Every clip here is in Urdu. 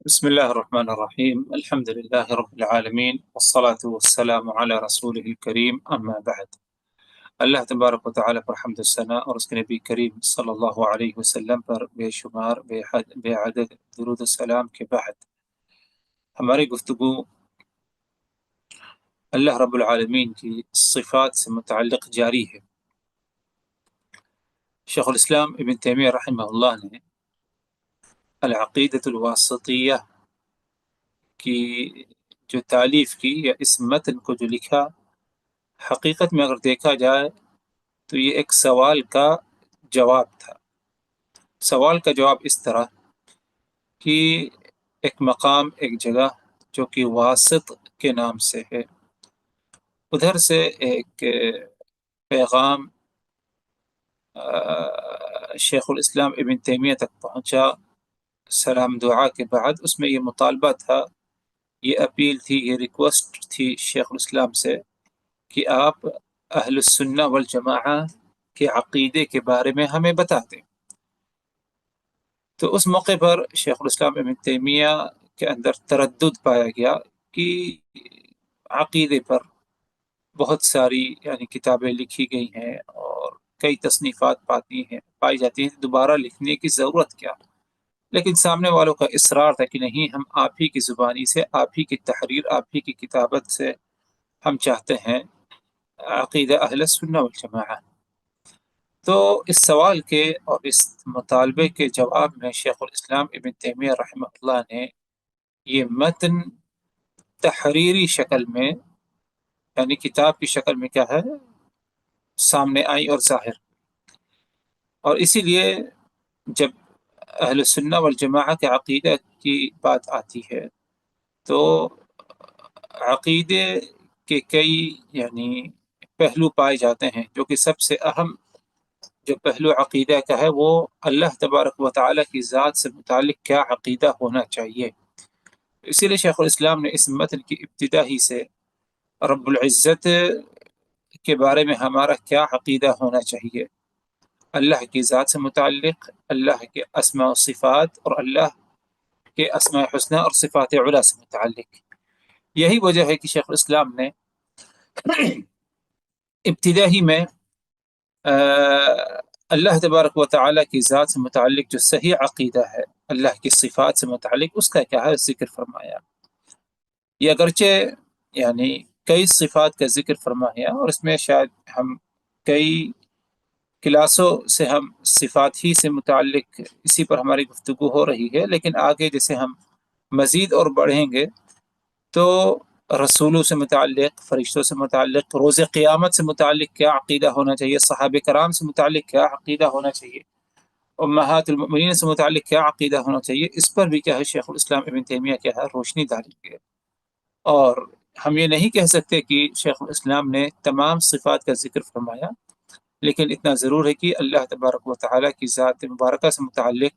بسم الله الرحمن الرحيم. الحمد لله رب العالمين، والصلاة والسلام على رسوله الكريم، أما بعد. اللہ تبارک و تعالیٰ پر حمد و ثنا اور اس کے نبی کریم صلی اللہ علیہ وسلم پر بے شمار بے عدد درود و سلام کے بعد ہماری گفتگو اللہ رب العالمین کی صفات سے متعلق جاری ہے۔ شیخ الاسلام ابن تیمیہ رحمہ اللہ نے العقیدۃ الواسطیہ کی جو تالیف کی یا اس متن کو جو لکھا، حقیقت میں اگر دیکھا جائے تو یہ ایک سوال کا جواب تھا۔ سوال کا جواب اس طرح کہ ایک مقام، ایک جگہ جو کہ واسط کے نام سے ہے، ادھر سے ایک پیغام شیخ الاسلام ابن تیمیہ تک پہنچا سلام دعا کے بعد۔ اس میں یہ مطالبہ تھا، یہ اپیل تھی، یہ ریکویسٹ تھی شیخ الاسلام سے کہ آپ اہل السنہ والجماعہ کے عقیدے کے بارے میں ہمیں بتا دیں۔ تو اس موقع پر شیخ الاسلام ابن تیمیہ کے اندر تردد پایا گیا کہ عقیدے پر بہت ساری کتابیں لکھی گئی ہیں اور کئی تصنیفات پائی جاتی ہیں، دوبارہ لکھنے کی ضرورت کیا؟ لیکن سامنے والوں کا اصرار تھا کہ نہیں، ہم آپ ہی کی زبانی سے، آپ ہی کی تحریر، آپ ہی کی کتابت سے ہم چاہتے ہیں عقیدہ اہل السنہ والجماعہ۔ تو اس سوال کے اور اس مطالبے کے جواب میں شیخ الاسلام ابن تیمیہ رحمہ اللہ نے یہ متن تحریری شکل میں، کتاب کی شکل میں کیا ہے، سامنے آئی اور ظاہر۔ اور اسی لیے جب اہل السنہ والجماعہ کے عقیدہ کی بات آتی ہے تو عقیدے کے کئی پہلو پائے جاتے ہیں، جو کہ سب سے اہم جو پہلو عقیدہ کا ہے وہ اللہ تبارک و تعالیٰ کی ذات سے متعلق کیا عقیدہ ہونا چاہیے۔ اسی لیے شیخ الاسلام نے اس متن کی ابتدا ہی سے رب العزت کے بارے میں ہمارا کیا عقیدہ ہونا چاہیے، اللہ کی ذات سے متعلق، اللہ کے اسماء و صفات اور اللہ کے اسماء حسنہ اور صفات علی سے متعلق۔ یہی وجہ ہے کہ شیخ الاسلام نے ابتدا ہی میں اللہ تبارک و تعالیٰ کی ذات سے متعلق جو صحیح عقیدہ ہے، اللہ کی صفات سے متعلق، اس کا کیا ہے ذکر فرمایا۔ یہ اگرچہ کئی صفات کا ذکر فرمایا، اور اس میں شاید ہم کئی کلاسوں سے ہم صفات ہی سے متعلق اسی پر ہماری گفتگو ہو رہی ہے، لیکن آگے جیسے ہم مزید اور بڑھیں گے تو رسولوں سے متعلق، فرشتوں سے متعلق، روز قیامت سے متعلق کیا عقیدہ ہونا چاہیے، صحابہ کرام سے متعلق کیا عقیدہ ہونا چاہیے، امہات المؤمنین سے متعلق کیا عقیدہ ہونا چاہیے، اس پر بھی کیا ہے شیخ الاسلام ابن تیمیہ کیا ہے روشنی ڈالیں گے۔ اور ہم یہ نہیں کہہ سکتے کہ شیخ الاسلام نے تمام صفات کا ذکر فرمایا، لیکن اتنا ضرور ہے کہ اللہ تبارک و تعالیٰ کی ذات مبارکہ سے متعلق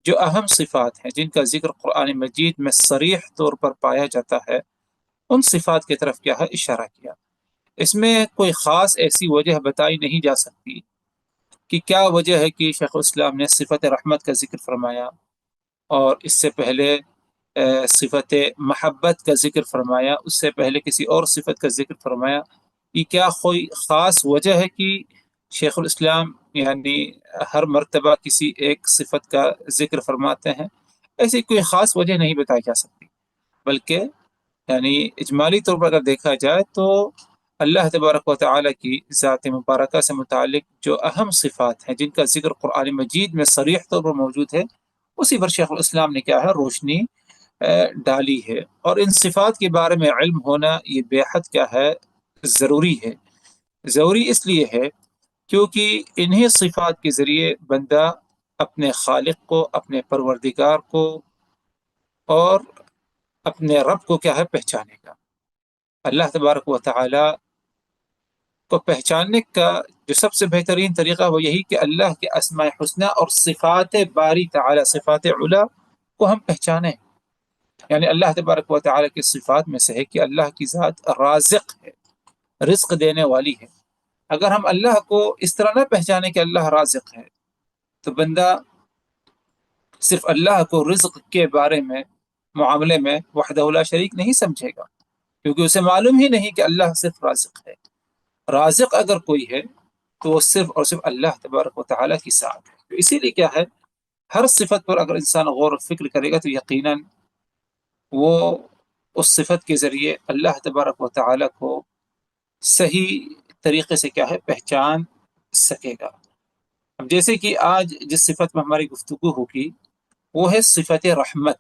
جو اہم صفات ہیں، جن کا ذکر قرآن مجید میں صریح طور پر پایا جاتا ہے، ان صفات کی طرف کیا ہے اشارہ کیا۔ اس میں کوئی خاص ایسی وجہ بتائی نہیں جا سکتی کہ کیا وجہ ہے کہ شیخ الاسلام نے صفت رحمت کا ذکر فرمایا اور اس سے پہلے صفت محبت کا ذکر فرمایا، اس سے پہلے کسی اور صفت کا ذکر فرمایا۔ یہ کیا کوئی خاص وجہ ہے کہ شیخ الاسلام ہر مرتبہ کسی ایک صفت کا ذکر فرماتے ہیں؟ ایسی کوئی خاص وجہ نہیں بتائی جا سکتی، بلکہ اجمالی طور پر اگر دیکھا جائے تو اللہ تبارک و تعالیٰ کی ذات مبارکہ سے متعلق جو اہم صفات ہیں، جن کا ذکر قرآن مجید میں صریح طور پر موجود ہے، اسی پر شیخ الاسلام نے کیا ہے روشنی ڈالی ہے۔ اور ان صفات کے بارے میں علم ہونا یہ بے حد کیا ہے ضروری ہے۔ ضروری اس لیے ہے کیونکہ انہی صفات کے ذریعے بندہ اپنے خالق کو، اپنے پروردگار کو اور اپنے رب کو کیا ہے پہچانے گا۔ اللہ تبارک و تعالی کو پہچاننے کا جو سب سے بہترین طریقہ وہ یہی کہ اللہ کے اسماء حسنہ اور صفات باری تعالی، صفات علی کو ہم پہچانیں۔ اللہ تبارک و تعالی کی صفات میں سے ہے کہ اللہ کی ذات رازق ہے، رزق دینے والی ہے۔ اگر ہم اللہ کو اس طرح نہ پہچانے کہ اللہ رازق ہے، تو بندہ صرف اللہ کو رزق کے بارے میں معاملے میں وحدہ لا شریک نہیں سمجھے گا، کیونکہ اسے معلوم ہی نہیں کہ اللہ صرف رازق ہے۔ رازق اگر کوئی ہے تو وہ صرف اور صرف اللہ تبارک و تعالیٰ کی ذات ہے۔ تو اسی لیے کیا ہے، ہر صفت پر اگر انسان غور و فکر کرے گا تو یقیناً وہ اس صفت کے ذریعے اللہ تبارک و تعالیٰ کو صحیح طریقے سے کیا ہے پہچان سکے گا۔ اب جیسے کہ آج جس صفت میں ہماری گفتگو ہوگی وہ ہے صفت رحمت،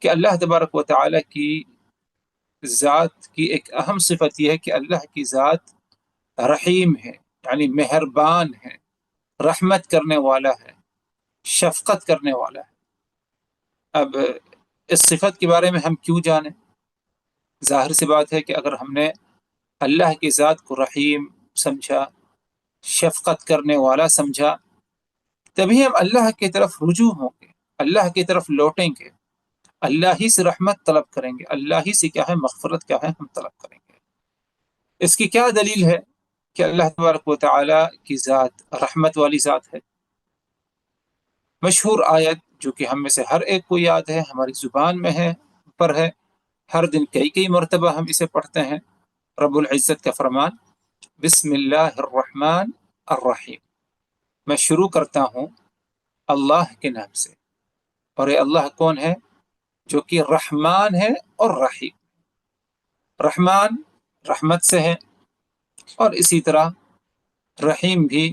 کہ اللہ تبارک و تعالیٰ کی ذات کی ایک اہم صفت یہ ہے کہ اللہ کی ذات رحیم ہے، یعنی مہربان ہے، رحمت کرنے والا ہے، شفقت کرنے والا ہے۔ اب اس صفت کے بارے میں ہم کیوں جانیں؟ ظاہر سی بات ہے کہ اگر ہم نے اللہ کی ذات کو رحیم سمجھا، شفقت کرنے والا سمجھا، تبھی ہم اللہ کی طرف رجوع ہوں گے، اللہ کی طرف لوٹیں گے، اللہ ہی سے رحمت طلب کریں گے، اللہ ہی سے کیا ہے مغفرت کیا ہے ہم طلب کریں گے۔ اس کی کیا دلیل ہے کہ اللہ تبارک و تعالیٰ کی ذات رحمت والی ذات ہے؟ مشہور آیت جو کہ ہم میں سے ہر ایک کو یاد ہے، ہماری زبان میں ہے، پر ہے، ہر دن کئی مرتبہ ہم اسے پڑھتے ہیں، رب العزت کا فرمان، بسم اللہ الرحمن الرحیم، میں شروع کرتا ہوں اللہ کے نام سے۔ اور یہ اللہ کون ہے؟ جو کہ رحمان ہے اور رحیم۔ رحمان رحمت سے ہے، اور اسی طرح رحیم بھی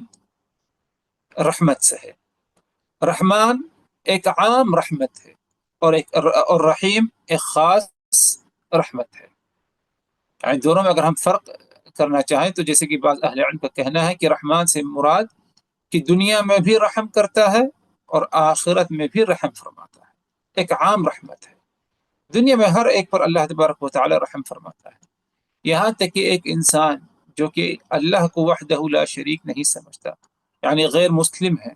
رحمت سے ہے۔ رحمان ایک عام رحمت ہے، اور رحیم ایک خاص رحمت ہے۔ یعنی دونوں میں اگر ہم فرق کرنا چاہیں تو جیسے کہ بعض اہل علم کا کہنا ہے کہ رحمان سے مراد کہ دنیا میں بھی رحم کرتا ہے اور آخرت میں بھی رحم فرماتا ہے، ایک عام رحمت ہے۔ دنیا میں ہر ایک پر اللہ تبارک و تعالی رحم فرماتا ہے، یہاں تک کہ ایک انسان جو کہ اللہ کو وحدہ لا شریک نہیں سمجھتا، یعنی غیر مسلم ہے،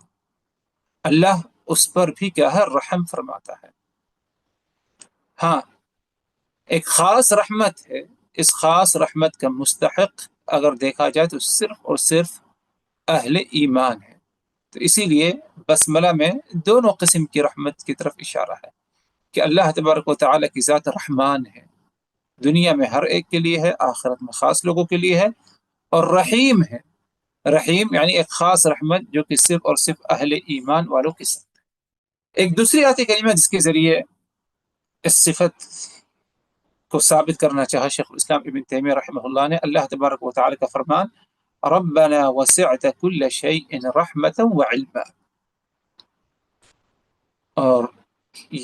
اللہ اس پر بھی کیا ہے رحم فرماتا ہے۔ ہاں، ایک خاص رحمت ہے، اس خاص رحمت کا مستحق اگر دیکھا جائے تو صرف اور صرف اہل ایمان ہے۔ تو اسی لیے بسملہ میں دونوں قسم کی رحمت کی طرف اشارہ ہے کہ اللہ تبارک و تعالیٰ کی ذات رحمان ہے، دنیا میں ہر ایک کے لیے ہے، آخرت میں خاص لوگوں کے لیے ہے، اور رحیم ہے، رحیم یعنی ایک خاص رحمت جو کہ صرف اور صرف اہل ایمان والوں کے ساتھ ہے۔ ایک دوسری آیت کریمہ جس کے ذریعے اس صفت کو ثابت کرنا چاہا شیخ الاسلام ابن تیمیہ رحمہ اللہ نے، اللہ تبارک و تعالی کا فرمان، ربنا وسعت كل شيء رحمة وعلما۔ اور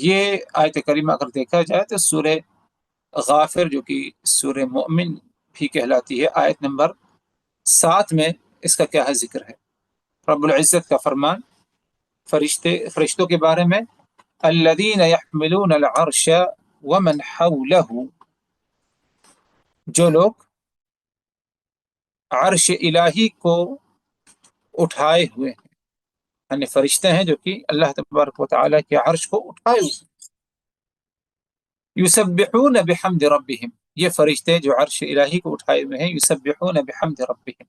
یہ آیت کریمہ اگر دیکھا جائے تو سورہ غافر جو کہ سورہ مؤمن بھی کہلاتی ہے، آیت نمبر 7 میں اس کا کیا ہے ذکر ہے۔ رب العزت کا فرمان فرشتوں کے بارے میں، الذین یحملون العرش ومن حولہ، جو لوگ عرش الہی کو اٹھائے ہوئے ہیں، یعنی فرشتے ہیں جو کہ اللہ تبارک و تعالیٰ کے عرش کو اٹھائے ہوئے ہیں، یسبحون بحمد ربہم، یہ فرشتے جو عرش الہی کو اٹھائے ہوئے ہیں، یسبحون بحمد ربہم،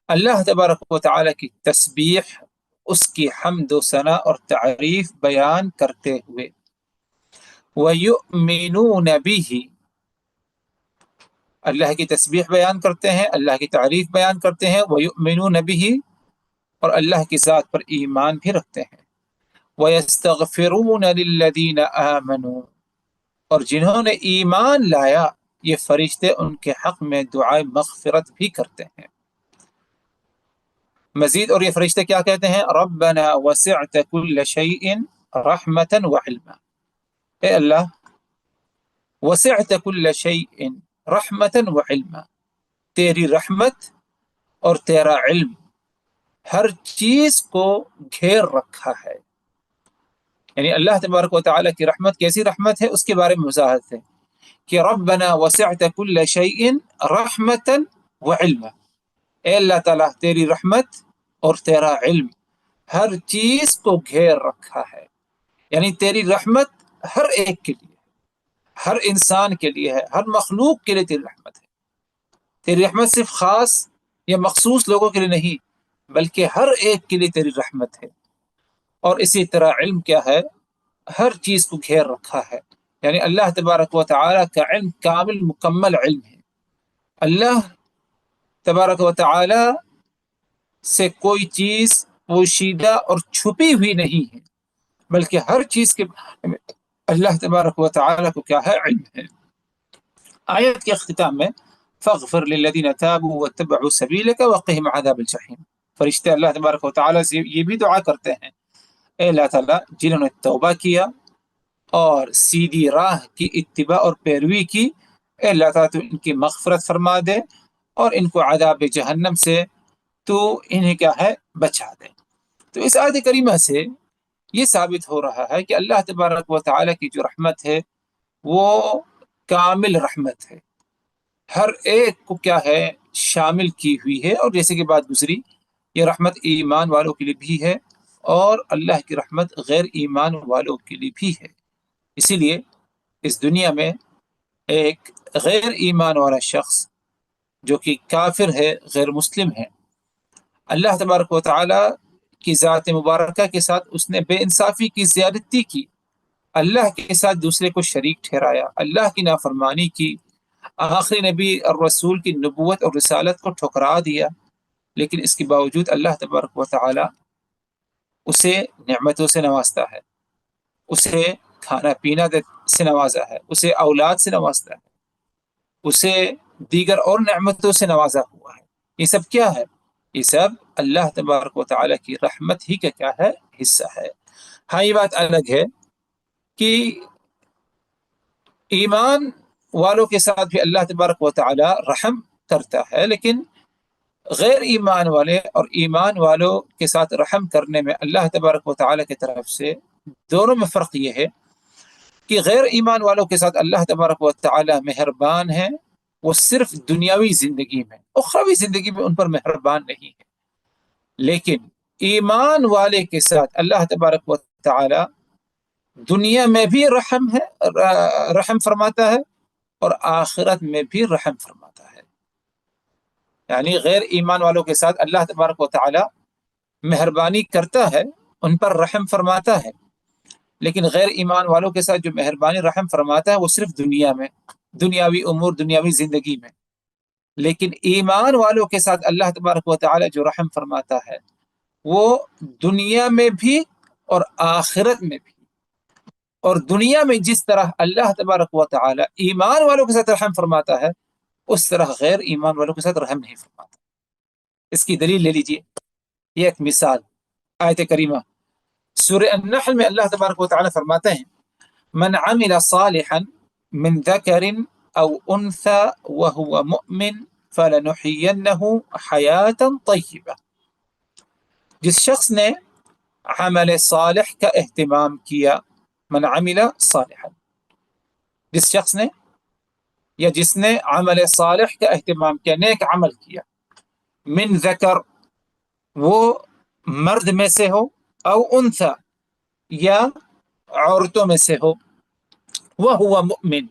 اللہ تبارک و تعالیٰ کی تسبیح، اس کی حمد و ثنا اور تعریف بیان کرتے ہوئے، وَيُؤْمِنُونَ بِهِ، اللہ کی تسبیح بیان کرتے ہیں، اللہ کی تعریف بیان کرتے ہیں، وَيُؤْمِنُونَ بِهِ، اور اللہ کی ذات پر ایمان بھی رکھتے ہیں، وَيَسْتَغْفِرُونَ لِلَّذِينَ آمَنُوا، اور جنہوں نے ایمان لایا یہ فرشتے ان کے حق میں دعائے مغفرت بھی کرتے ہیں۔ مزید اور یہ فرشتے کیا کہتے ہیں؟ ربنا وسعت كل شيء رحمة وعلما، اے اللہ وسعت كل شيء رحمة وعلما، تیری رحمت اور تیرا علم ہر چیز کو گھیر رکھا ہے۔ یعنی اللہ تبارک و تعالیٰ کی رحمت کیسی رحمت ہے اس کے بارے میں وضاحت ہے کہ ربنا وسعت كل شيء رحمة وعلما، اے اللہ تعالیٰ تیری رحمت اور تیرا علم ہر چیز کو گھیر رکھا ہے، یعنی تیری رحمت ہر ایک کے لیے، ہر انسان کے لیے ہے، ہر مخلوق کے لیے تیری رحمت ہے۔ تیری رحمت صرف خاص یا مخصوص لوگوں کے لیے نہیں بلکہ ہر ایک کے لیے تیری رحمت ہے۔ اور اسی طرح علم کیا ہے؟ ہر چیز کو گھیر رکھا ہے. یعنی اللہ تبارک و تعالیٰ کا علم کامل مکمل علم ہے. اللہ تبارک و تعالیٰ سے کوئی چیز پوشیدہ اور چھپی ہوئی نہیں ہے، بلکہ ہر چیز کے بارے میں اللہ تبارک و تعالیٰ کو کیا ہے؟ علم ہے. آیت کے اختتام میں فاغفر للذین تابوا واتبعوا سبیلک وقہم عذاب الجحیم، فرشتے اللہ تبارک و تعالیٰ سے یہ بھی دعا کرتے ہیں، اے اللہ تعالیٰ جنہوں نے توبہ کیا اور سیدھی راہ کی اتباع اور پیروی کی، اے اللہ تعالیٰ تو ان کی مغفرت فرما دے اور ان کو عذاب جہنم سے تو انہیں کیا ہے؟ بچا دے. تو اس آیت کریمہ سے یہ ثابت ہو رہا ہے کہ اللہ تبارک و تعالیٰ کی جو رحمت ہے وہ کامل رحمت ہے، ہر ایک کو کیا ہے؟ شامل کی ہوئی ہے. اور جیسے کہ بات گزری، یہ رحمت ایمان والوں کے لیے بھی ہے اور اللہ کی رحمت غیر ایمان والوں کے لیے بھی ہے. اسی لیے اس دنیا میں ایک غیر ایمان والا شخص جو کہ کافر ہے، غیر مسلم ہے، اللہ تبارک و تعالیٰ کی ذات مبارکہ کے ساتھ اس نے بے انصافی کی، زیادتی کی، اللہ کے ساتھ دوسرے کو شریک ٹھہرایا، اللہ کی نافرمانی کی، آخری نبی اور رسول کی نبوت اور رسالت کو ٹھکرا دیا. لیکن اس کے باوجود اللہ تبارک و تعالیٰ اسے نعمتوں سے نوازتا ہے، اسے کھانا پینا سے نوازا ہے، اسے اولاد سے نوازتا ہے، اسے دیگر اور نعمتوں سے نوازا ہوا ہے. یہ سب کیا ہے؟ یہ سب اللہ تبارک و تعالیٰ کی رحمت ہی کا کیا ہے؟ حصہ ہے. ہاں یہ بات الگ ہے کہ ایمان والوں کے ساتھ بھی اللہ تبارک و تعالیٰ رحم کرتا ہے، لیکن غیر ایمان والے اور ایمان والوں کے ساتھ رحم کرنے میں اللہ تبارک و تعالیٰ کی طرف سے دونوں میں فرق یہ ہے کہ غیر ایمان والوں کے ساتھ اللہ تبارک و تعالیٰ مہربان ہے، وہ صرف دنیاوی زندگی میں، اخروی زندگی میں ان پر مہربان نہیں ہے. لیکن ایمان والے کے ساتھ اللہ تبارک و تعالیٰ دنیا میں بھی رحم فرماتا ہے اور آخرت میں بھی رحم فرماتا ہے. یعنی غیر ایمان والوں کے ساتھ اللہ تبارک و تعالیٰ مہربانی کرتا ہے، ان پر رحم فرماتا ہے، لیکن غیر ایمان والوں کے ساتھ جو مہربانی رحم فرماتا ہے وہ صرف دنیا میں، دنیاوی امور، دنیاوی زندگی میں. لیکن ایمان والوں کے ساتھ اللہ تبارک و تعالیٰ جو رحم فرماتا ہے وہ دنیا میں بھی اور آخرت میں بھی. اور دنیا میں جس طرح اللہ تبارک و تعالیٰ ایمان والوں کے ساتھ رحم فرماتا ہے، اس طرح غیر ایمان والوں کے ساتھ رحم نہیں فرماتا. اس کی دلیل لے لیجئے، یہ ایک مثال آیت کریمہ سورہ النحل میں اللہ تبارک و تعالیٰ فرماتے ہیں من عمل صالحا من ذکر او انثى وهو مؤمن فلنحینہ حیاتا طیبہ. جس شخص نے عمل صالح کا اہتمام کیا، من عمل صالحا، جس شخص نے یا جس نے عمل صالح کا اہتمام کیا، نیک عمل کیا، من ذکر وہ مرد میں سے ہو، او انثى یا عورتوں میں سے ہو، وہو مؤمن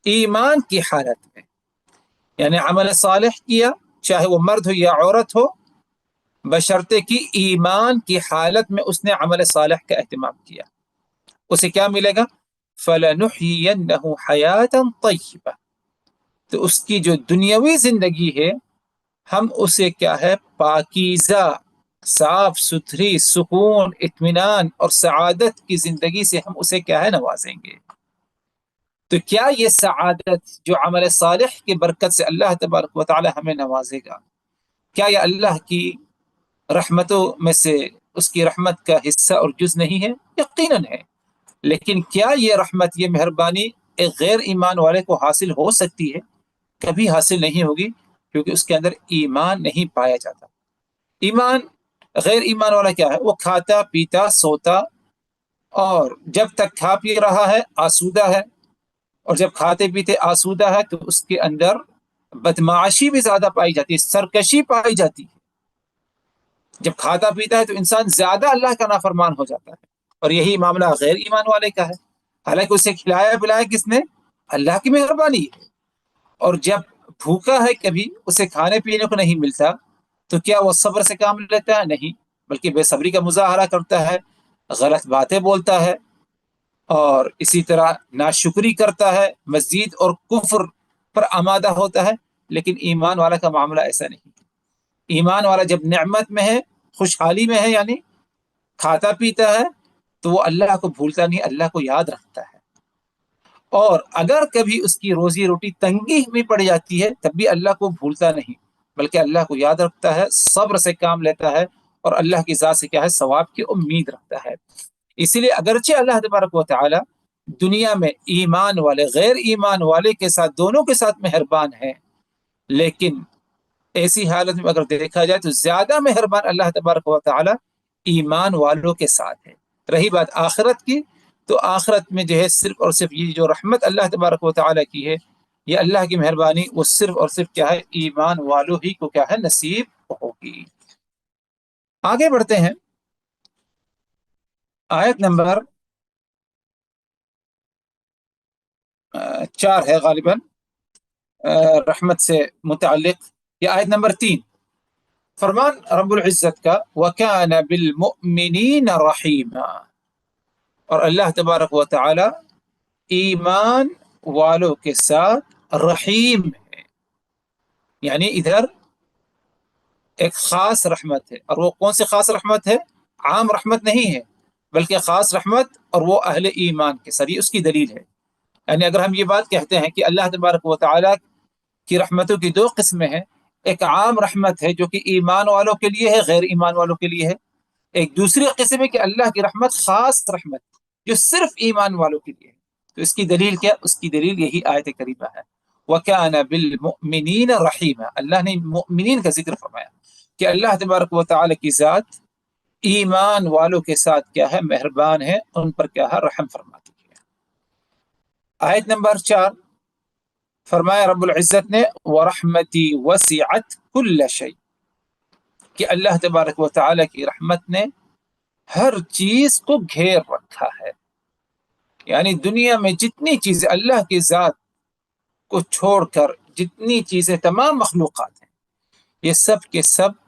ایمان کی حالت میں. یعنی عمل صالح کیا چاہے وہ مرد ہو یا عورت ہو، بشرطے کی ایمان کی حالت میں اس نے عمل صالح کا اہتمام کیا، اسے کیا ملے گا؟ فَلَنُحْيِيَنَّهُ حَيَاةً طَيِّبَةً، تو اس کی جو دنیاوی زندگی ہے ہم اسے کیا ہے؟ پاکیزہ، صاف ستھری، سکون، اطمینان اور سعادت کی زندگی سے ہم اسے کیا ہے؟ نوازیں گے. تو کیا یہ سعادت جو عمل صالح کی برکت سے اللہ تبارک و تعالی ہمیں نوازے گا، کیا یہ اللہ کی رحمتوں میں سے اس کی رحمت کا حصہ اور جز نہیں ہے؟ یقیناً ہے. لیکن کیا یہ رحمت، یہ مہربانی ایک غیر ایمان والے کو حاصل ہو سکتی ہے؟ کبھی حاصل نہیں ہوگی، کیونکہ اس کے اندر ایمان نہیں پایا جاتا. ایمان، غیر ایمان والا کیا ہے؟ وہ کھاتا پیتا سوتا، اور جب تک کھا پی رہا ہے آسودہ ہے، اور جب کھاتے پیتے آسودہ ہے تو اس کے اندر بدمعاشی بھی زیادہ پائی جاتی ہے، سرکشی پائی جاتی ہے. جب کھاتا پیتا ہے تو انسان زیادہ اللہ کا نافرمان ہو جاتا ہے، اور یہی معاملہ غیر ایمان والے کا ہے. حالانکہ اسے کھلایا پلایا کس نے؟ اللہ کی مہربانی ہے. اور جب بھوکا ہے کبھی اسے کھانے پینے کو نہیں ملتا تو کیا وہ صبر سے کام لیتا ہے؟ نہیں، بلکہ بے صبری کا مظاہرہ کرتا ہے، غلط باتیں بولتا ہے، اور اسی طرح ناشکری کرتا ہے مزید اور کفر پر آمادہ ہوتا ہے. لیکن ایمان والا کا معاملہ ایسا نہیں. ایمان والا جب نعمت میں ہے، خوشحالی میں ہے، یعنی کھاتا پیتا ہے، تو وہ اللہ کو بھولتا نہیں، اللہ کو یاد رکھتا ہے. اور اگر کبھی اس کی روزی روٹی تنگی میں پڑ جاتی ہے تب بھی اللہ کو بھولتا نہیں، بلکہ اللہ کو یاد رکھتا ہے، صبر سے کام لیتا ہے، اور اللہ کی ذات سے کیا ہے، ثواب کی امید رکھتا ہے. اسی لیے اگرچہ اللہ تبارک و تعالی دنیا میں ایمان والے غیر ایمان والے کے ساتھ، دونوں کے ساتھ مہربان ہے، لیکن ایسی حالت میں اگر دیکھا جائے تو زیادہ مہربان اللہ تبارک و تعالی ایمان والوں کے ساتھ ہے. رہی بات آخرت کی، تو آخرت میں جو ہے صرف اور صرف یہ جو رحمت اللہ تبارک و تعالی کی ہے، یہ اللہ کی مہربانی، وہ صرف اور صرف کیا ہے، ایمان والوں ہی کو کیا ہے، نصیب ہوگی. آگے بڑھتے ہیں. آیت نمبر 4 ہے غالباً رحمت سے متعلق، یہ آیت نمبر 3. فرمان رب العزت کا وَكَانَ بِالْمُؤْمِنِينَ رَحِيمًا، اور اللہ تبارک و تعالی ایمان والوں کے ساتھ رحیم ہے. یعنی ادھر ایک خاص رحمت ہے، اور وہ کون سی خاص رحمت ہے؟ عام رحمت نہیں ہے، بلکہ خاص رحمت، اور وہ اہل ایمان کے ساتھ. یہ اس کی دلیل ہے. یعنی اگر ہم یہ بات کہتے ہیں کہ اللہ تبارک و تعالی کی رحمتوں کی 2 قسمیں ہیں، ایک عام رحمت ہے جو کہ ایمان والوں کے لیے ہے، غیر ایمان والوں کے لیے ہے. ایک دوسری قسم ہے کہ اللہ کی رحمت خاص رحمت جو صرف ایمان والوں کے لیے ہے. تو اس کی دلیل کیا؟ اس کی دلیل یہی آیت کریمہ ہے، وَكَانَ بِالْمُؤْمِنِينَ رَحِيمًا. اللہ نے مؤمنین کا ذکر فرمایا کہ اللہ تبارک و تعالی کی ذات ایمان والوں کے ساتھ کیا ہے، مہربان ہے، ان پر کیا ہے، رحم فرماتی ہے. آیت نمبر 4 فرمایا رب العزت نے وَرَحْمَتِي وَسِعَتْ كُلَّ شَيْءٍ، کہ اللہ تبارک و تعالی کی رحمت نے ہر چیز کو گھیر رکھا ہے. یعنی دنیا میں جتنی چیزیں اللہ کی ذات کو چھوڑ کر جتنی چیزیں تمام مخلوقات ہیں، یہ سب کے سب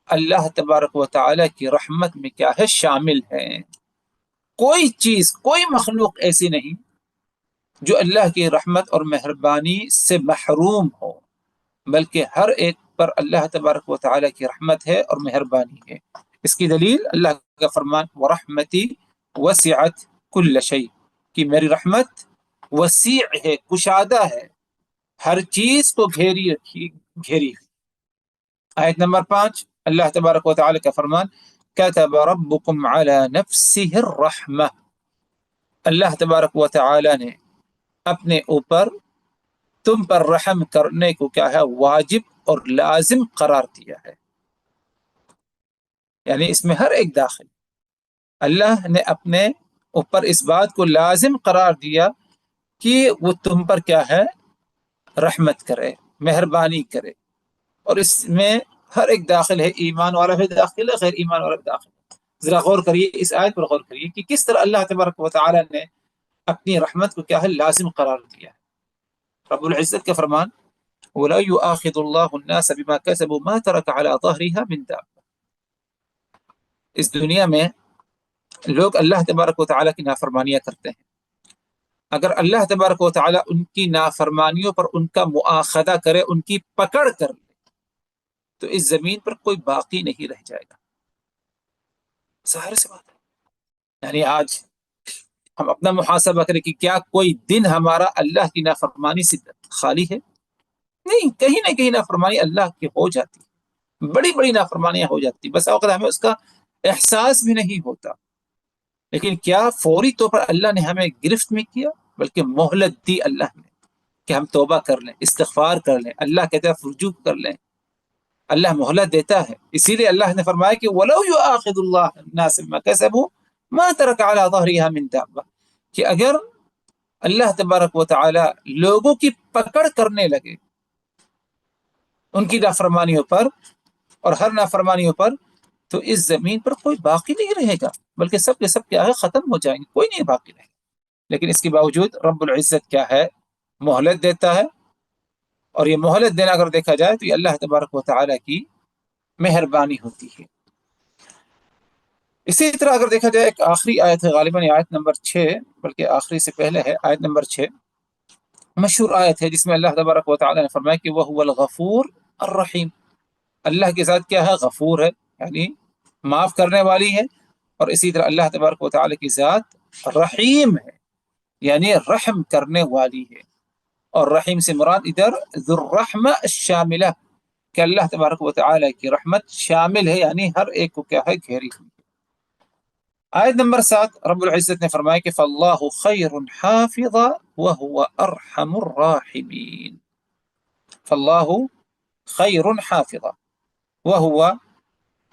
اللہ تبارک و تعالی کی رحمت میں کیا ہے، شامل ہیں. کوئی چیز، کوئی مخلوق ایسی نہیں جو اللہ کی رحمت اور مہربانی سے محروم ہو، بلکہ ہر ایک پر اللہ تبارک و تعالی کی رحمت ہے اور مہربانی ہے. اس کی دلیل اللہ کا فرمان وَرَحْمَتِي وَسِعَتْ كُلَّ شَيْءٍ، کہ میری رحمت وسیع ہے، کشادہ ہے، ہر چیز کو گھیری ہے. آیت نمبر 5 اللہ تبارک و تعالی کا فرمان كَتَبَ رَبُّكُمْ عَلَى نَفْسِهِ الرَّحْمَةِ، اللہ تبارک و تعالی نے اپنے اوپر تم پر رحم کرنے کو کیا ہے، واجب اور لازم قرار دیا ہے. یعنی اس میں ہر ایک داخل، اللہ نے اپنے اوپر اس بات کو لازم قرار دیا کہ وہ تم پر کیا ہے، رحمت کرے، مہربانی کرے. اور اس میں ہر ایک داخل ہے، ایمان والا بھی داخل ہے، غیر ایمان والا بھی داخل ہے. ذرا غور کریے، اس آیت پر غور کریے کہ کس طرح اللہ تبارک و تعالی نے اپنی رحمت کو کیا ہے، لازم قرار دیا ہے. رب العزت کا فرمان وَلَا يُؤَاخِذُ اللَّهُ النَّاسَ بِمَا كَسَبُوا مَا تَرَكَ عَلَى ظَهْرِهَا مِن دَابَّةٍ. اس دنیا میں لوگ اللہ تبارک و تعالی کی نافرمانیاں کرتے ہیں. اگر اللہ تبارک و تعالی ان کی نافرمانیوں پر ان کا مؤاخذہ کرے، ان کی پکڑ کر لے، تو اس زمین پر کوئی باقی نہیں رہ جائے گا. ظاہر سی بات ہے. یعنی آج ہم اپنا محاسبہ کریں کہ کیا کوئی دن ہمارا اللہ کی نافرمانی سے خالی ہے؟ نہیں، کہیں نہ کہیں نافرمانی اللہ کی ہو جاتی، بڑی بڑی نافرمانیاں ہو جاتی، بس اوقات ہمیں اس کا احساس بھی نہیں ہوتا. لیکن کیا فوری طور پر اللہ نے ہمیں گرفت میں کیا؟ بلکہ مہلت دی اللہ نے کہ ہم توبہ کر لیں، استغفار کر لیں، اللہ کی طرف رجوع کر لیں. اللہ مہلت دیتا ہے. اسی لیے اللہ نے فرمایا کہ وَلَوْ يُؤَاخِذُ اللَّهُ النَّاسَ بِمَا كَسَبُوا مَا تَرَكَ عَلَى ظَهْرِهَا مِن دَابَّةٍ، کہ اگر اللہ تبارک و تعالی لوگوں کی پکڑ کرنے لگے ان کی نافرمانیوں پر اور ہر نافرمانیوں پر، تو اس زمین پر کوئی باقی نہیں رہے گا، بلکہ سب کے سب کیا ہے، ختم ہو جائیں گے، کوئی نہیں باقی رہے گا. لیکن اس کے باوجود رب العزت کیا ہے، مہلت دیتا ہے. اور یہ مہلت دینا اگر دیکھا جائے تو یہ اللہ تبارک و تعالی کی مہربانی ہوتی ہے. اسی طرح اگر دیکھا جائے ایک آخری آیت ہے، غالباً یہ آیت نمبر 6، بلکہ آخری سے پہلے ہے، آیت نمبر 6 مشہور آیت ہے، جس میں اللہ تبارک و تعالی نے فرمایا کہ وہ هو الغفور الرحیم، اللہ کی ذات کیا ہے؟ غفور ہے، یعنی معاف کرنے والی ہے، اور اسی طرح اللہ تبارک و تعالی کی ذات رحیم ہے، یعنی رحم کرنے والی ہے، اور رحیم سے مراد ادھر ذو الرحمہ الشاملہ، کہ اللہ تبارک و تعالی کی رحمت شامل ہے، یعنی ہر ایک کو کیا ہے؟ گھیری ہوئی ہے۔ آیت نمبر 7 رب العزت نے فرمایا کہ فاللہ خیر حافظا وهو ارحم الراحمین، فاللہ خیر حافظا وهو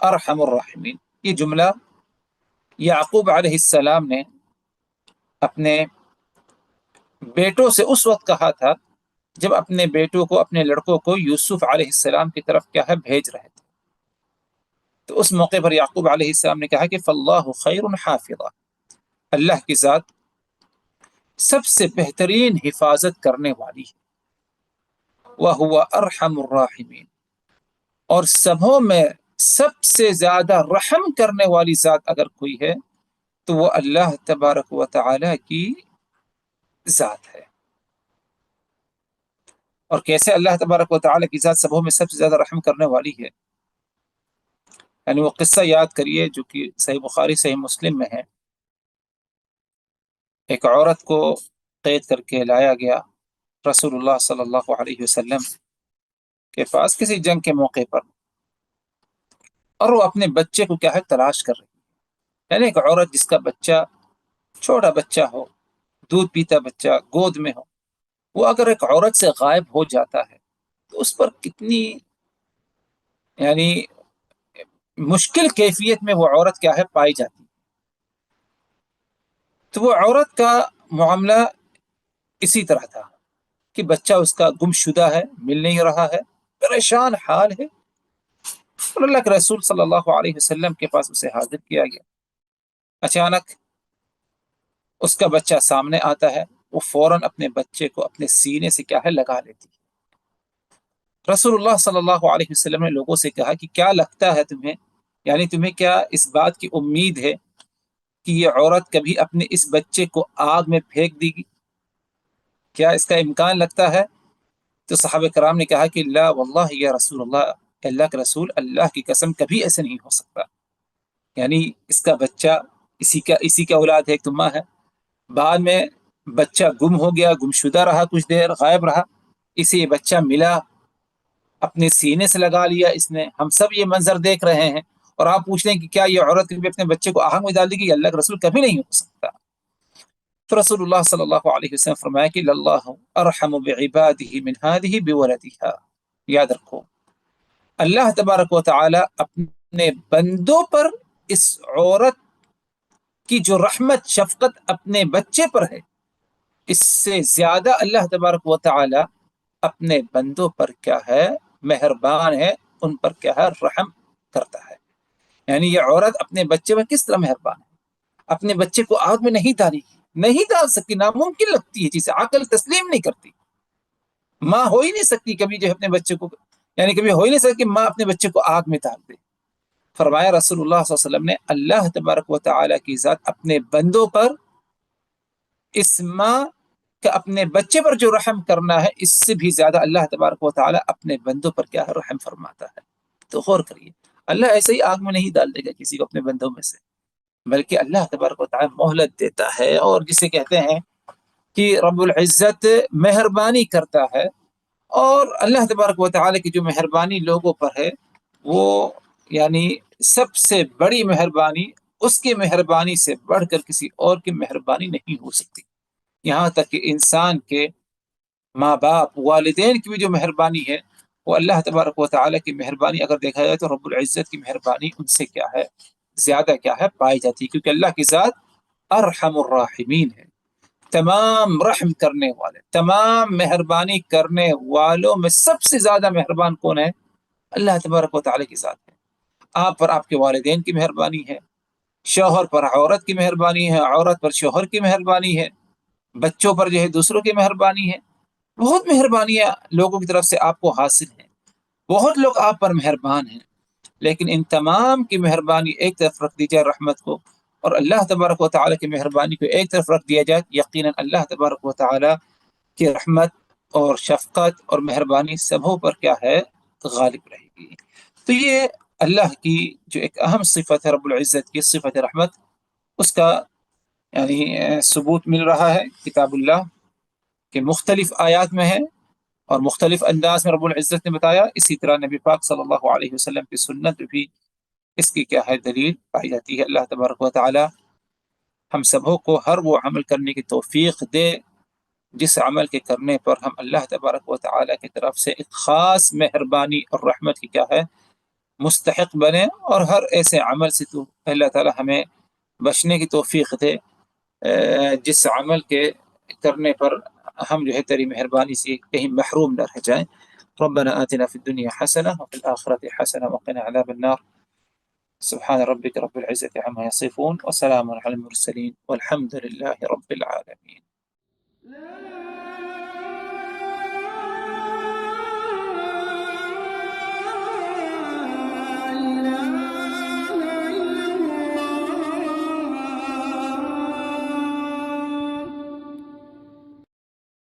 ارحم الراحمین، یہ جملہ یعقوب علیہ السلام نے اپنے بیٹوں سے اس وقت کہا تھا جب اپنے بیٹوں کو، اپنے لڑکوں کو یوسف علیہ السلام کی طرف کیا ہے؟ بھیج رہے تھے، تو اس موقع پر یعقوب علیہ السلام نے کہا کہ فاللہ خیر حافظا، اللہ کی ذات سب سے بہترین حفاظت کرنے والی ہے، وَهُوَ أَرْحَمُ الراحمین، اور سبوں میں سب سے زیادہ رحم کرنے والی ذات اگر کوئی ہے تو وہ اللہ تبارک و تعالی کی ذات ہے۔ اور کیسے اللہ تبارک و تعالی کی ذات سبوں میں سب سے زیادہ رحم کرنے والی ہے؟ یعنی وہ قصہ یاد کریے جو کہ صحیح بخاری صحیح مسلم میں ہے، ایک عورت کو قید کر کے لایا گیا رسول اللہ صلی اللہ علیہ وسلم کے پاس کسی جنگ کے موقع پر، اور وہ اپنے بچے کو کیا ہے؟ تلاش کر رہی ہے، یعنی ایک عورت جس کا بچہ چھوٹا بچہ ہو، دودھ پیتا بچہ گود میں ہو، وہ اگر ایک عورت سے غائب ہو جاتا ہے تو اس پر کتنی یعنی مشکل کیفیت میں وہ عورت کیا ہے؟ پائی جاتی ہے۔ تو وہ عورت کا معاملہ اسی طرح تھا کہ بچہ اس کا گم شدہ ہے، مل نہیں رہا ہے، پریشان حال ہے، اور اللہ کے رسول صلی اللہ علیہ وسلم کے پاس اسے حاضر کیا گیا۔ اچانک اس کا بچہ سامنے آتا ہے، وہ فوراً اپنے بچے کو اپنے سینے سے کیا ہے؟ لگا لیتی ہے۔ رسول اللہ صلی اللہ علیہ وسلم نے لوگوں سے کہا کہ کیا لگتا ہے تمہیں، یعنی تمہیں کیا اس بات کی امید ہے کہ یہ عورت کبھی اپنے اس بچے کو آگ میں پھینک دے گی؟ کیا اس کا امکان لگتا ہے؟ تو صحابہ کرام نے کہا کہ لا واللہ یا رسول اللہ، اللہ کے رسول، اللہ کی قسم کبھی ایسے نہیں ہو سکتا، یعنی اس کا بچہ اسی کا اولاد ہے، ایک تمہ ہے، بعد میں بچہ گم ہو گیا، گم شدہ رہا، کچھ دیر غائب رہا، اسے یہ بچہ ملا، اپنے سینے سے لگا لیا اس نے، ہم سب یہ منظر دیکھ رہے ہیں، اور آپ پوچھ رہے ہیں کہ کیا یہ عورت کبھی اپنے بچے کو آگ میں ڈال دے گی؟ اللہ کے رسول کبھی نہیں ہو سکتا۔ تو رسول اللہ صلی اللہ علیہ وسلم فرمایا کہ اللہ ارحم بعباده من هذه بولدها، یاد رکھو اللہ تبارک و تعالی اپنے بندوں پر اس عورت کی جو رحمت شفقت اپنے بچے پر ہے، اس سے زیادہ اللہ تبارک و تعالی اپنے بندوں پر کیا ہے؟ مہربان ہے، ان پر کیا ہے؟ رحم کرتا ہے۔ یعنی یہ عورت اپنے بچے پر کس طرح مہربان ہے، اپنے بچے کو آگ میں نہیں ڈالے گی، نہیں ڈال سکتی، ناممکن لگتی ہے، جسے عقل تسلیم نہیں کرتی، ماں ہو ہی نہیں سکتی کبھی جو ہے اپنے بچے کو، یعنی کبھی ہو ہی نہیں سکتی کہ ماں اپنے بچے کو آگ میں ڈال دے۔ فرمایا رسول اللہ صلی اللہ علیہ وسلم نے اللہ تبارک و تعالی کی ذات اپنے بندوں پر اس ماں کا اپنے بچے پر جو رحم کرنا ہے، اس سے بھی زیادہ اللہ تبارک و تعالی اپنے بندوں پر کیا ہے؟ رحم فرماتا ہے۔ تو غور کریے، اللہ ایسے ہی آگ میں نہیں ڈال دے گا کسی کو اپنے بندوں میں سے، بلکہ اللہ تبارک و تعالی مہلت دیتا ہے، اور جسے کہتے ہیں کہ رب العزت مہربانی کرتا ہے، اور اللہ تبارک و تعالی کی جو مہربانی لوگوں پر ہے وہ یعنی سب سے بڑی مہربانی اس کی مہربانی سے بڑھ کر کسی اور کی مہربانی نہیں ہو سکتی۔ یہاں تک کہ انسان کے ماں باپ والدین کی بھی جو مہربانی ہے وہ اللہ تبارک و تعالی کی مہربانی اگر دیکھا جائے تو رب العزت کی مہربانی ان سے کیا ہے؟ زیادہ کیا ہے؟ پائی جاتی ہے، کیونکہ اللہ کی ذات ارحم الراحمین ہے، تمام رحم کرنے والے، تمام مہربانی کرنے والوں میں سب سے زیادہ مہربان کون ہے؟ اللہ تبارک و تعالی کی ذات ہے۔ آپ پر آپ کے والدین کی مہربانی ہے، شوہر پر عورت کی مہربانی ہے، عورت پر شوہر کی مہربانی ہے، بچوں پر جو ہے دوسروں کی مہربانی ہے، بہت مہربانیاں لوگوں کی طرف سے آپ کو حاصل ہیں، بہت لوگ آپ پر مہربان ہیں، لیکن ان تمام کی مہربانی ایک طرف رکھ دی جائے رحمت کو، اور اللہ تبارک و تعالیٰ کی مہربانی کو ایک طرف رکھ دیا جائے، یقیناً اللہ تبارک و تعالیٰ کی رحمت اور شفقت اور مہربانی سبوں پر کیا ہے؟ غالب رہے گی۔ تو یہ اللہ کی جو ایک اہم صفت ہے رب العزت کی صفت رحمت، اس کا یعنی ثبوت مل رہا ہے کتاب اللہ کے مختلف آیات میں ہے، اور مختلف انداز میں رب العزت نے بتایا۔ اسی طرح نبی پاک صلی اللہ علیہ وسلم کی سنت بھی اس کی کیا ہے؟ دلیل پائی جاتی ہے۔ اللہ تبارک و تعالی ہم سبوں کو ہر وہ عمل کرنے کی توفیق دے جس عمل کے کرنے پر ہم اللہ تبارک و تعالی کی طرف سے ایک خاص مہربانی اور رحمت کی کیا ہے؟ مستحق بنے، اور ہر ایسے عمل سے تو اللہ تعالی ہمیں بچنے کی توفیق دے جس عمل کے کرنے پر ہم جو ہے تیری مہربانی سے کہیں محروم نہ رہ جائیں۔ ربنا آتنا في الدنيا حسنة وفي الآخرة حسنة وقنا عذاب النار۔ سبحان ربك رب العزة عما يصفون وسلام على المرسلين والحمد لله رب العالمين۔